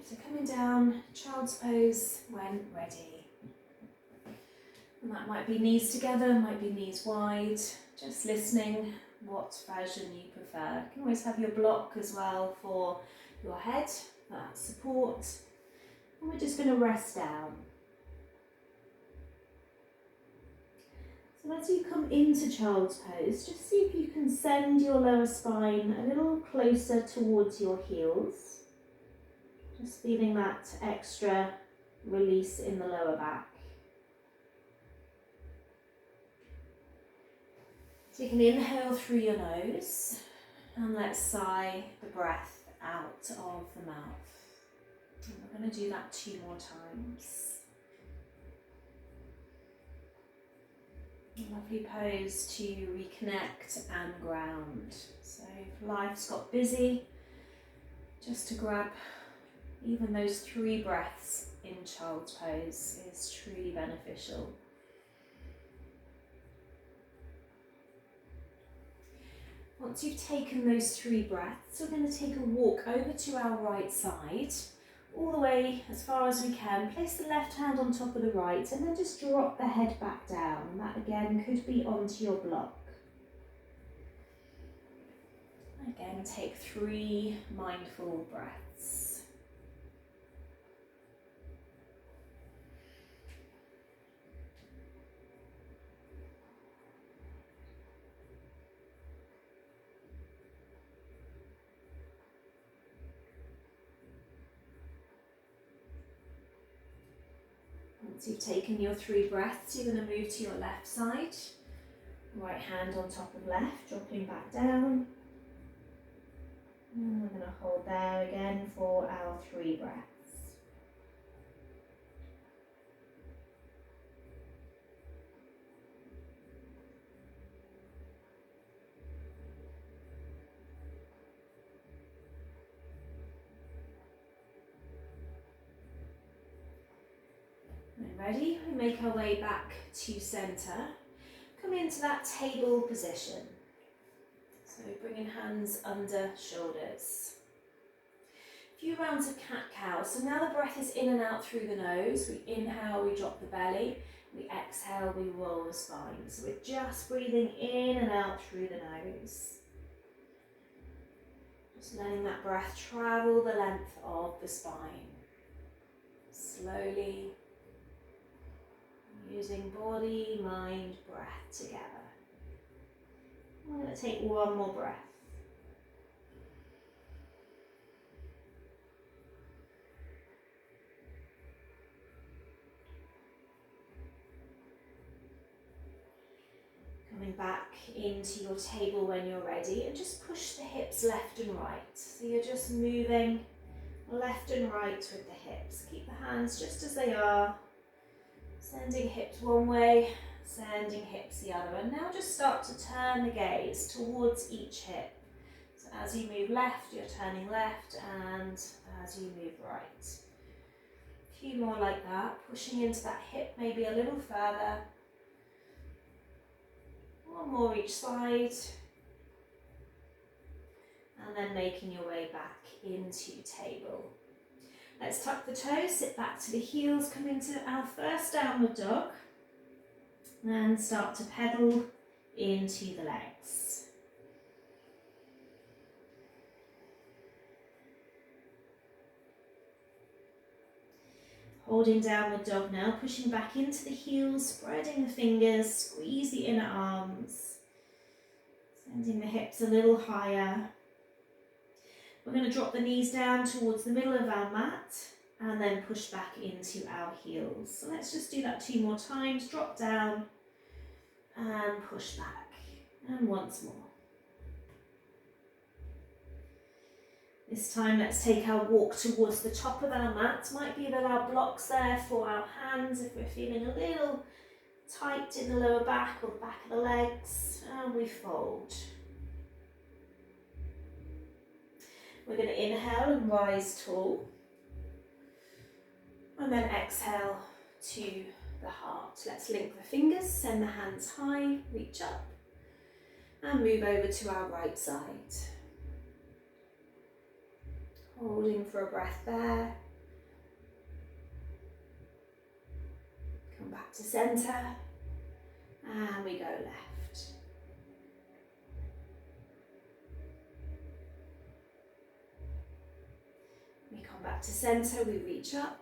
So coming down, child's pose when ready. And that might be knees together, might be knees wide, just listening what version you prefer. You can always have your block as well for your head, that support. And we're just going to rest down. So as you come into child's pose, just see if you can send your lower spine a little closer towards your heels. Just feeling that extra release in the lower back. So you can inhale through your nose and let's sigh the breath out of the mouth. And we're going to do that 2 more times. A lovely pose to reconnect and ground. So if life's got busy, just to grab even those 3 breaths in child's pose is truly beneficial. Once you've taken those 3 breaths, we're going to take a walk over to our right side, all the way as far as we can. Place the left hand on top of the right and then just drop the head back down. And that again could be onto your block. Again, take 3 mindful breaths. Once you've taken your 3 breaths, you're going to move to your left side. Right hand on top of left, dropping back down. And we're going to hold there again for our 3 breaths. Ready? We make our way back to centre. Come into that table position. So bringing hands under shoulders. A few rounds of cat-cow. So now the breath is in and out through the nose. We inhale, we drop the belly. We exhale, we roll the spine. So we're just breathing in and out through the nose. Just letting that breath travel the length of the spine. Slowly. Using body, mind, breath together. We're going to take 1 more breath. Coming back into your table when you're ready and just push the hips left and right. So you're just moving left and right with the hips. Keep the hands just as they are. Sending hips one way, sending hips the other. And now just start to turn the gaze towards each hip. So as you move left, you're turning left, and as you move right. A few more like that, pushing into that hip maybe a little further. 1 more each side. And then making your way back into table. Let's tuck the toes, sit back to the heels, come into our first downward dog and start to pedal into the legs. Holding downward dog now, pushing back into the heels, spreading the fingers, squeeze the inner arms, sending the hips a little higher. We're going to drop the knees down towards the middle of our mat and then push back into our heels. So let's just do that 2 more times. Drop down and push back. And once more. This time let's take our walk towards the top of our mat. Might be that our block's there for our hands if we're feeling a little tight in the lower back or the back of the legs. And we fold. We're going to inhale and rise tall. And then exhale to the heart. Let's link the fingers, send the hands high, reach up. And move over to our right side. Holding for a breath there. to center, and we go left. We come back to center, we reach up.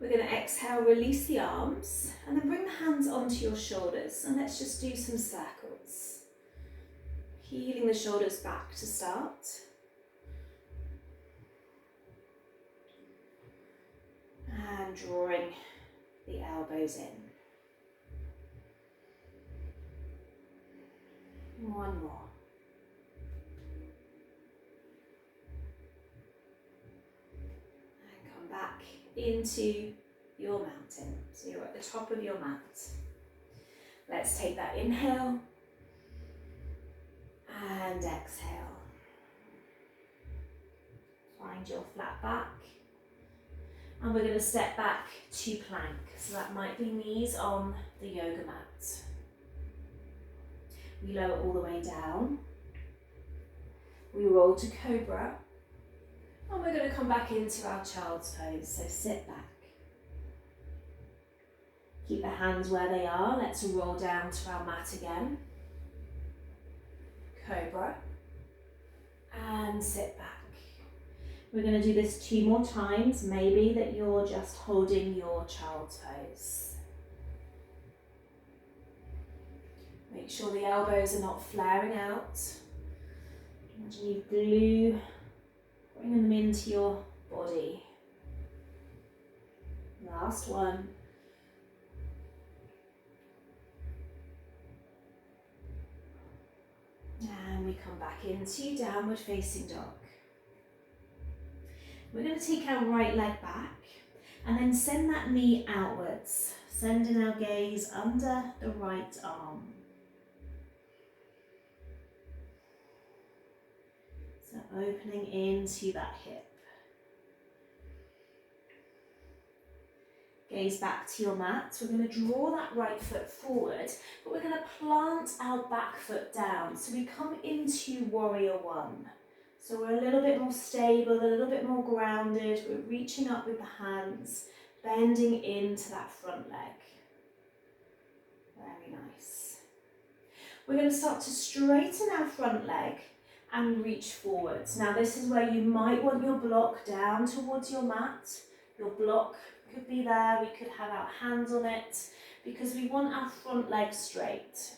We're going to exhale, release the arms, and then bring the hands onto your shoulders, and let's just do some circles. Heeling the shoulders back to start. And drawing the elbows in. One more. And come back into your mountain. So you're at the top of your mat. Let's take that inhale and exhale. Find your flat back. And we're going to step back to plank. So that might be knees on the yoga mat. We lower all the way down. We roll to cobra. And we're going to come back into our child's pose. So sit back. Keep the hands where they are. Let's roll down to our mat again. Cobra. And sit back. We're going to do this 2 more times. Maybe that you're just holding your child's pose. Make sure the elbows are not flaring out. Imagine you glue, bringing them into your body. Last one. And we come back into downward facing dog. We're going to take our right leg back and then send that knee outwards, sending our gaze under the right arm. So opening into that hip. Gaze back to your mat. We're going to draw that right foot forward, but we're going to plant our back foot down. So we come into warrior one. So we're a little bit more stable, a little bit more grounded. We're reaching up with the hands, bending into that front leg. Very nice. We're going to start to straighten our front leg and reach forwards. Now this is where you might want your block down towards your mat. Your block could be there. We could have our hands on it because we want our front leg straight.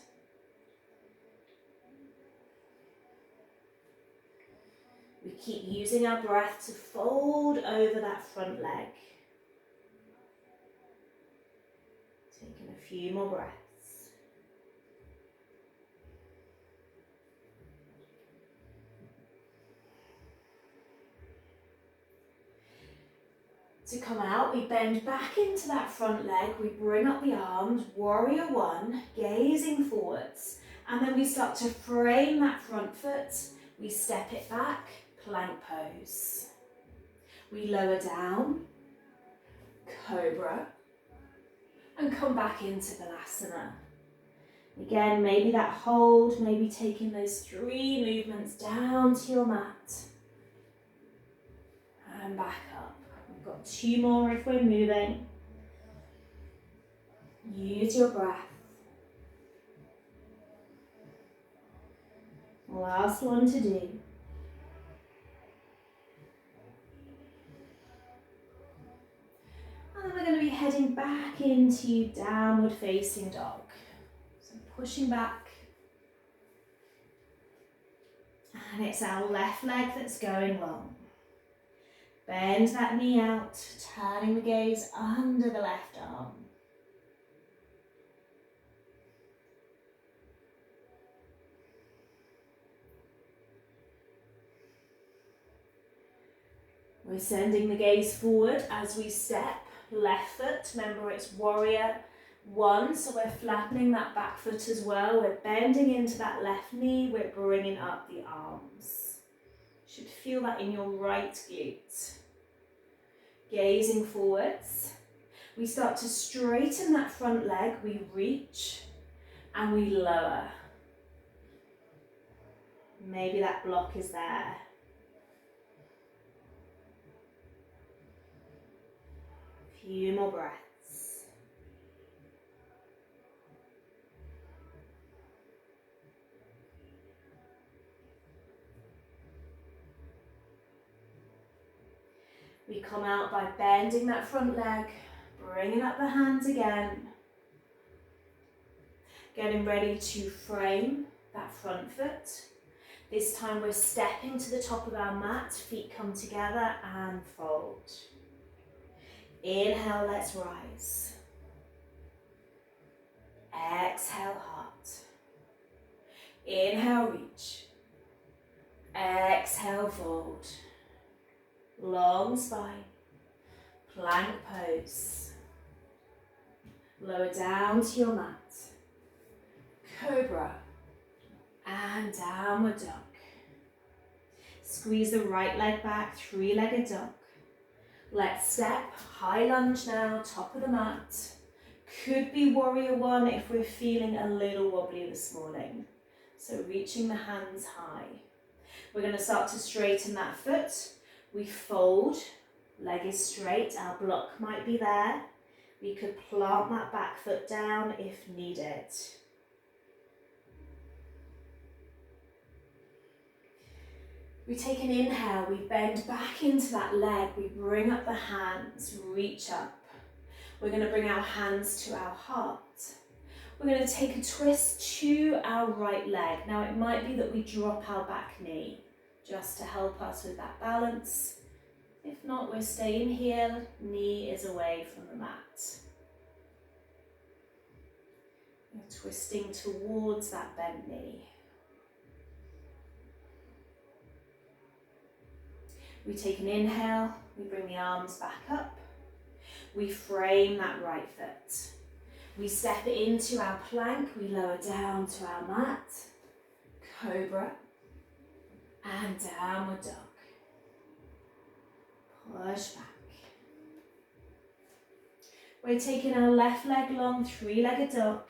We keep using our breath to fold over that front leg. Taking a few more breaths. To come out, we bend back into that front leg. We bring up the arms, warrior one, gazing forwards. And then we start to frame that front foot. We step it back. Plank pose. We lower down, cobra, and come back into Balasana. Again, maybe that hold, maybe taking those 3 movements down to your mat. And back up. We've got 2 more if we're moving. Use your breath. Last one to do. And then we're going to be heading back into downward facing dog. So pushing back. And it's our left leg that's going long. Bend that knee out, turning the gaze under the left arm. We're sending the gaze forward as we step. Left foot, remember it's warrior one, so we're flattening that back foot as well. We're bending into that left knee, we're bringing up the arms. You should feel that in your right glute. Gazing forwards. We start to straighten that front leg, we reach and we lower. Maybe that block is there. Few more breaths. We come out by bending that front leg, bringing up the hands again. Getting ready to frame that front foot. This time we're stepping to the top of our mat, feet come together and fold. Inhale, let's rise. Exhale, heart. Inhale, reach. Exhale, fold. Long spine. Plank pose. Lower down to your mat. Cobra. And downward dog. Squeeze the right leg back, three-legged dog. Let's step, high lunge now, top of the mat. Could be warrior one if we're feeling a little wobbly this morning. So reaching the hands high. We're going to start to straighten that foot. We fold, leg is straight, our block might be there. We could plant that back foot down if needed. We take an inhale, we bend back into that leg, we bring up the hands, reach up. We're going to bring our hands to our heart. We're going to take a twist to our right leg. Now it might be that we drop our back knee just to help us with that balance. If not, we're staying here, knee is away from the mat. We're twisting towards that bent knee. We take an inhale, we bring the arms back up, we frame that right foot. We step into our plank, we lower down to our mat, cobra, and downward dog. Push back. We're taking our left leg long, three-legged dog.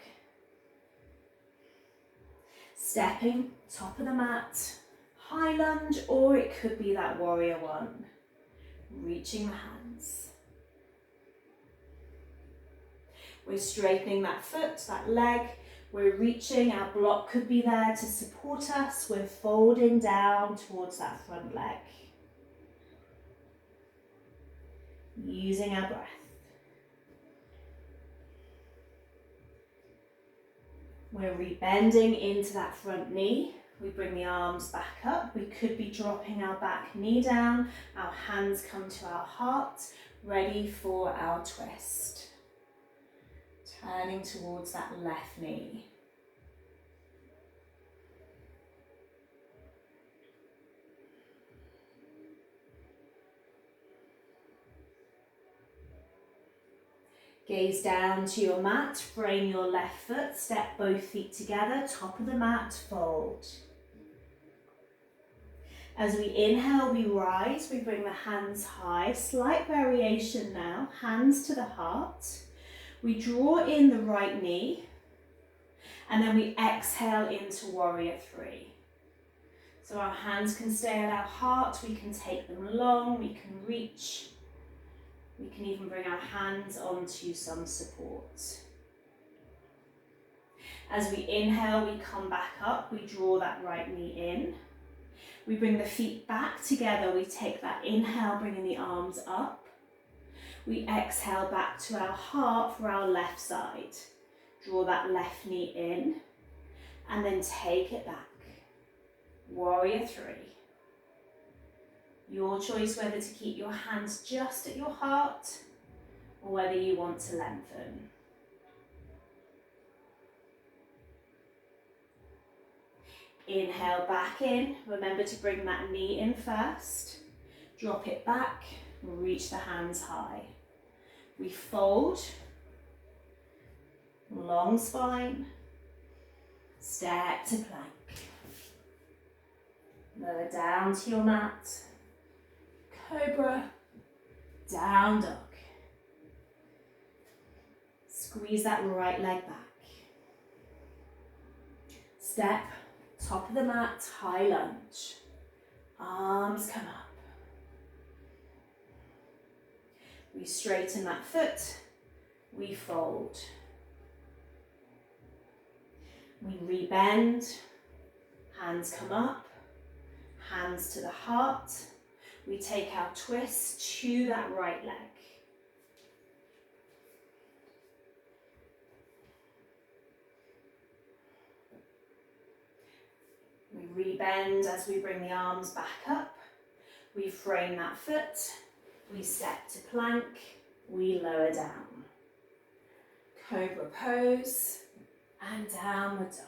Stepping, top of the mat. High lunge, or it could be that warrior one. Reaching the hands. We're straightening that foot, that leg. We're reaching, our block could be there to support us. We're folding down towards that front leg. Using our breath. We're rebending into that front knee. We bring the arms back up. We could be dropping our back knee down. Our hands come to our heart, ready for our twist. Turning towards that left knee. Gaze down to your mat, frame your left foot, step both feet together, top of the mat, fold. As we inhale, we rise, we bring the hands high, slight variation now, hands to the heart. We draw in the right knee, and then we exhale into warrior three. So our hands can stay at our heart, we can take them long, we can reach. We can even bring our hands onto some support. As we inhale, we come back up, we draw that right knee in. We bring the feet back together, we take that inhale, bringing the arms up. We exhale back to our heart for our left side. Draw that left knee in, and then take it back. Warrior three. Your choice whether to keep your hands just at your heart or whether you want to lengthen. Inhale back in. Remember to bring that knee in first. Drop it back. Reach the hands high. We fold. Long spine. Step to plank. Lower down to your mat. Cobra, down dog. Squeeze that right leg back. Step, top of the mat, high lunge. Arms come up. We straighten that foot, we fold. We rebend, hands come up, hands to the heart. We take our twist to that right leg. We rebend as we bring the arms back up. We frame that foot. We step to plank. We lower down. Cobra pose and downward dog.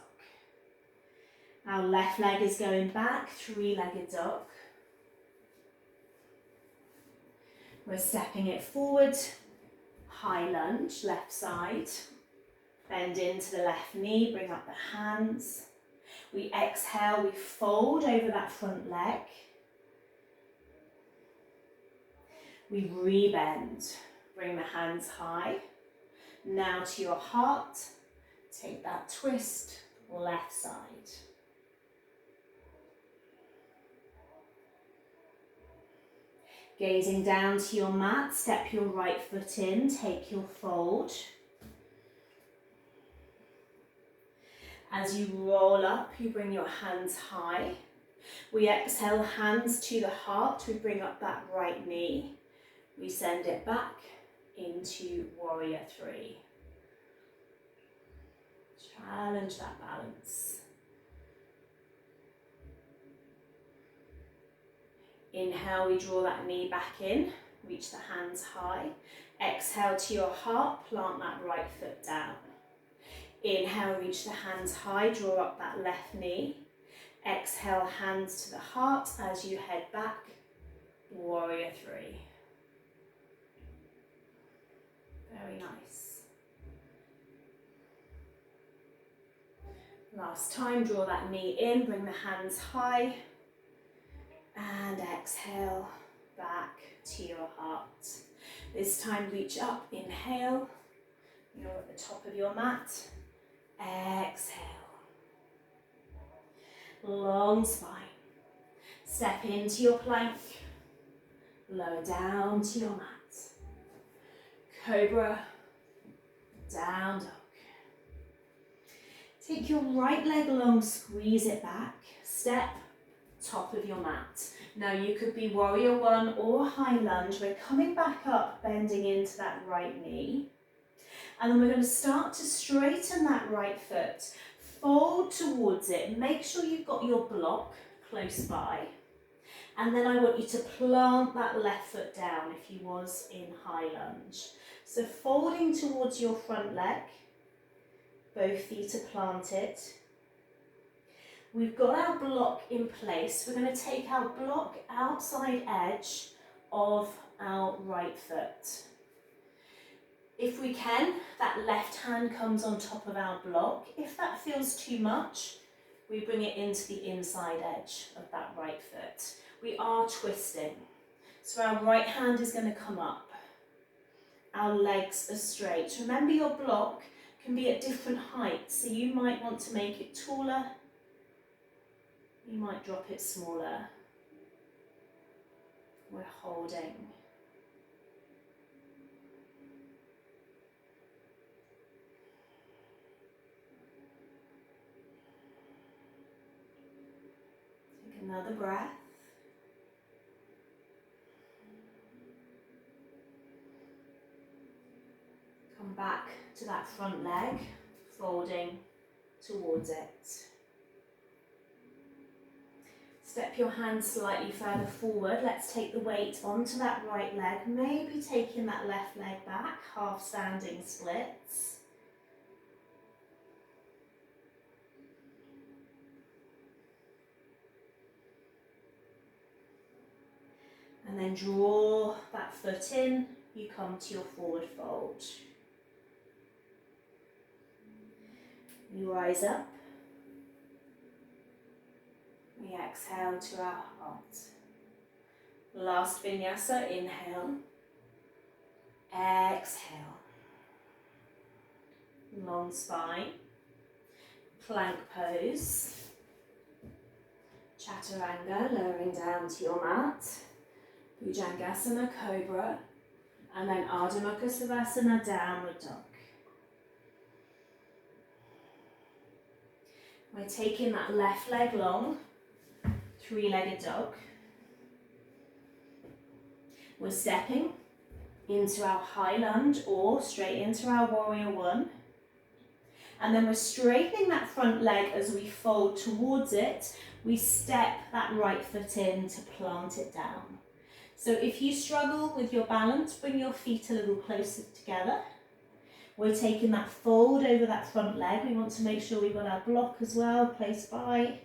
Our left leg is going back, three-legged dog. We're stepping it forward, high lunge, left side. Bend into the left knee, bring up the hands. We exhale, we fold over that front leg. We rebend, bring the hands high. Now to your heart, take that twist, left side. Gazing down to your mat, step your right foot in, take your fold. As you roll up, you bring your hands high. We exhale, hands to the heart, we bring up that right knee. We send it back into warrior three. Challenge that balance. Inhale, we draw that knee back in, reach the hands high. Exhale to your heart, plant that right foot down. Inhale, reach the hands high, draw up that left knee. Exhale, hands to the heart as you head back, warrior three. Very nice. Last time, draw that knee in, bring the hands high. And exhale, back to your heart. This time, reach up, inhale. You're at the top of your mat. Exhale. Long spine. Step into your plank. Lower down to your mat. Cobra. Down dog. Take your right leg along, squeeze it back. Step, top of your mat. Now you could be warrior one or high lunge. We're coming back up, bending into that right knee. And then we're going to start to straighten that right foot. Fold towards it. Make sure you've got your block close by. And then I want you to plant that left foot down if you was in high lunge. So folding towards your front leg. Both feet are planted. We've got our block in place. We're going to take our block outside edge of our right foot. If we can, that left hand comes on top of our block. If that feels too much, we bring it into the inside edge of that right foot. We are twisting. So our right hand is going to come up. Our legs are straight. Remember, your block can be at different heights, so you might want to make it taller. You might drop it smaller. We're holding. Take another breath. Come back to that front leg, folding towards it. Step your hands slightly further forward. Let's take the weight onto that right leg, maybe taking that left leg back, half standing splits. And then draw that foot in, you come to your forward fold. You rise up. We exhale to our heart. Last vinyasa, inhale. Exhale. Long spine. Plank pose. Chaturanga, lowering down to your mat. Bhujangasana, cobra. And then Ardha Mukha Savasana, downward dog. We're taking that left leg long, three-legged dog. We're stepping into our high lunge or straight into our warrior one. And then we're straightening that front leg as we fold towards it. We step that right foot in to plant it down. So if you struggle with your balance, bring your feet a little closer together. We're taking that fold over that front leg. We want to make sure we've got our block as well close by.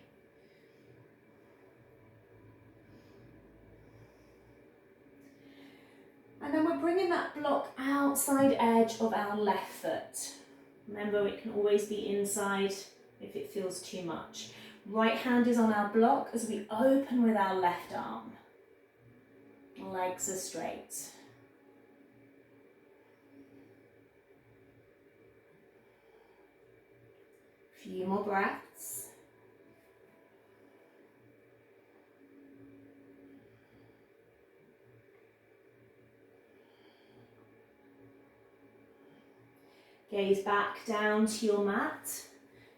And then we're bringing that block outside edge of our left foot. Remember, it can always be inside if it feels too much. Right hand is on our block as we open with our left arm. Legs are straight. Few more breaths. Gaze back down to your mat.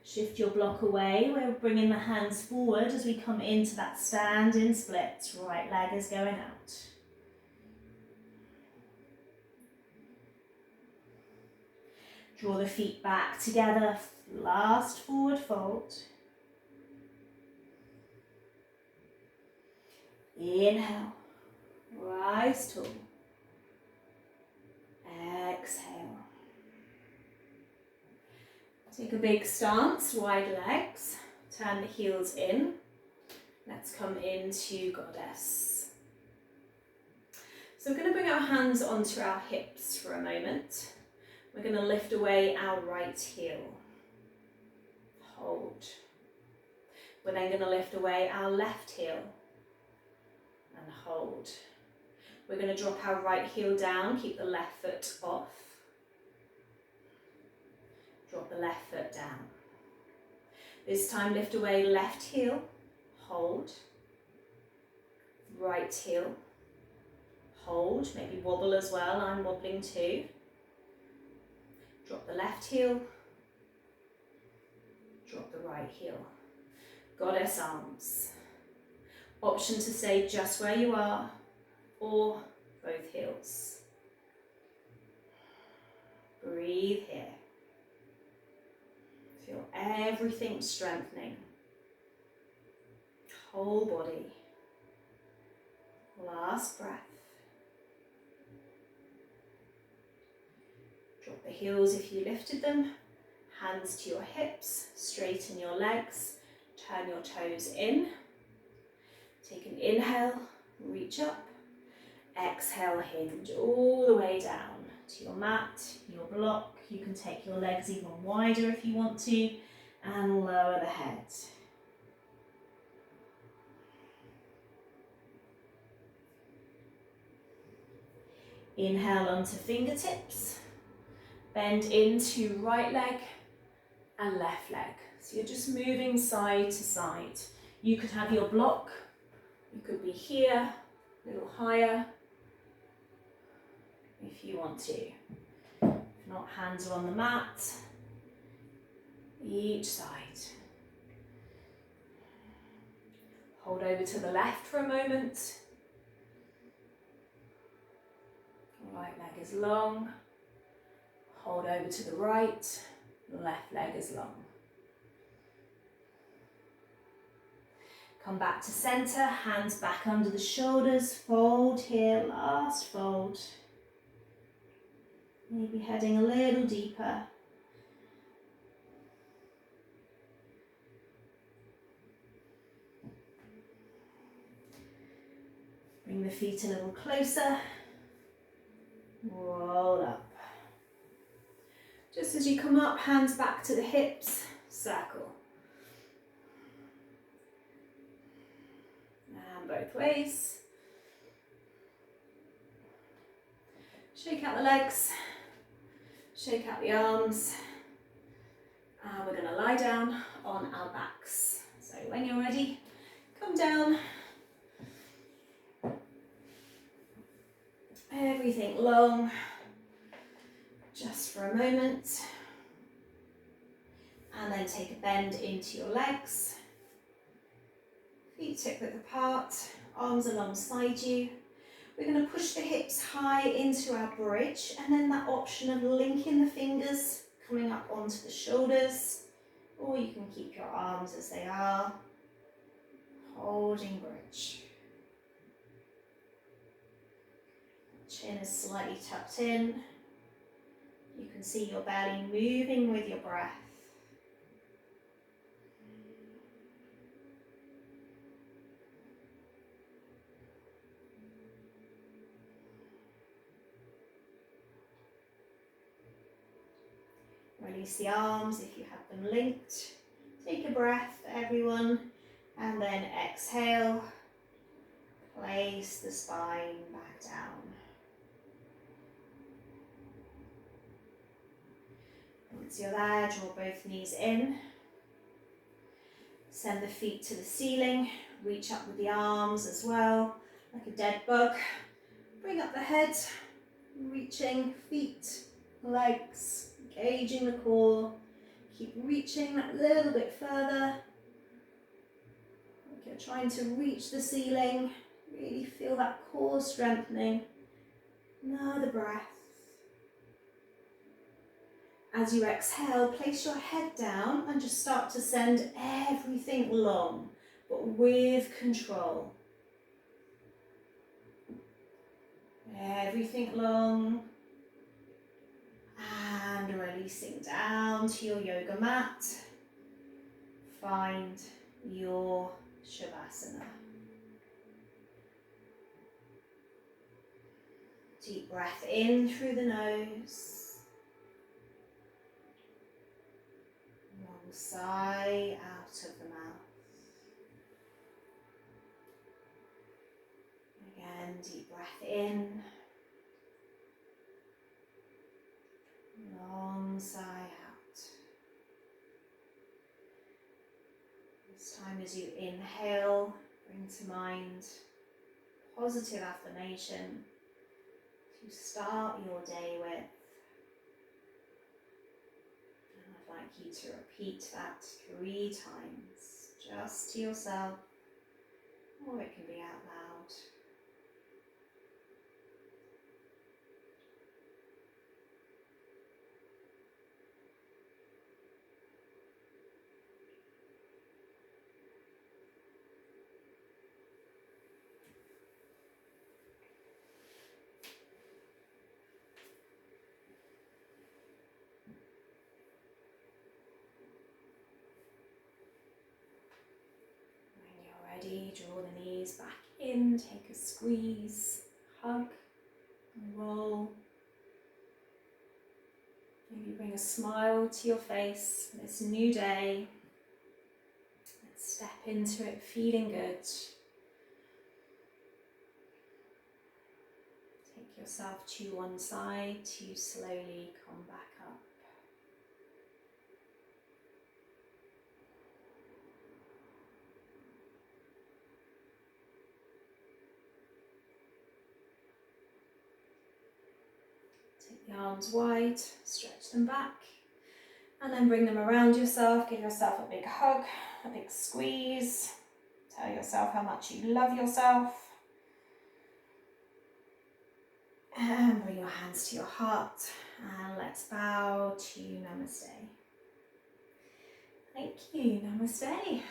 Shift your block away. We're bringing the hands forward as we come into that standing split. Right leg is going out. Draw the feet back together. Last forward fold. Inhale. Rise tall. Exhale. Take a big stance, wide legs. Turn the heels in. Let's come into Goddess. So we're going to bring our hands onto our hips for a moment. We're going to lift away our right heel. Hold. We're then going to lift away our left heel and hold. We're going to drop our right heel down, keep the left foot off. Drop the left foot down. This time lift away left heel, hold. Right heel, hold. Maybe wobble as well, I'm wobbling too. Drop the left heel, drop the right heel. Goddess arms. Option to stay just where you are or both heels. Breathe here. Feel everything strengthening. Whole body. Last breath. Drop the heels if you lifted them. Hands to your hips. Straighten your legs. Turn your toes in. Take an inhale. Reach up. Exhale, hinge all the way down to your mat, your block. You can take your legs even wider if you want to, and lower the head. Inhale onto fingertips. Bend into right leg and left leg. So you're just moving side to side. You could have your block. You could be here, a little higher, if you want to. If not, hands are on the mat, each side. Hold over to the left for a moment. Right leg is long. Hold over to the right, left leg is long. Come back to center, hands back under the shoulders, fold here, last fold. Maybe heading a little deeper. Bring the feet a little closer. Roll up. Just as you come up, hands back to the hips, circle. And both ways. Shake out the legs, shake out the arms. And we're going to lie down on our backs. So when you're ready, come down. Everything long, just for a moment. And then take a bend into your legs. Feet hip width apart, arms alongside you. We're going to push the hips high into our bridge, and then that option of linking the fingers, coming up onto the shoulders, or you can keep your arms as they are, holding bridge. Chin is slightly tucked in. You can see your belly moving with your breath. Release the arms if you have them linked. Take a breath, everyone, and then exhale. Place the spine back down. Once you're there, draw both knees in. Send the feet to the ceiling. Reach up with the arms as well, like a dead bug. Bring up the head, reaching feet, legs, engaging the core. Keep reaching that little bit further. Like you're trying to reach the ceiling. Really feel that core strengthening. Another breath. As you exhale, place your head down and just start to send everything long, but with control. Everything long. And releasing down to your yoga mat. Find your Shavasana. Deep breath in through the nose. Long sigh out of the mouth. Again, deep breath in. Long sigh out. This time as you inhale, bring to mind positive affirmation to start your day with. And I'd like you to repeat that 3 times, just to yourself, or it can be out loud. Ready, draw the knees back in, take a squeeze, hug, and roll. Maybe bring a smile to your face for this new day. Let's step into it feeling good. Take yourself to one side to slowly come back up. Take the arms wide, stretch them back, and then bring them around yourself. Give yourself a big hug, a big squeeze. Tell yourself how much you love yourself. And bring your hands to your heart, and let's bow to Namaste. Thank you, Namaste.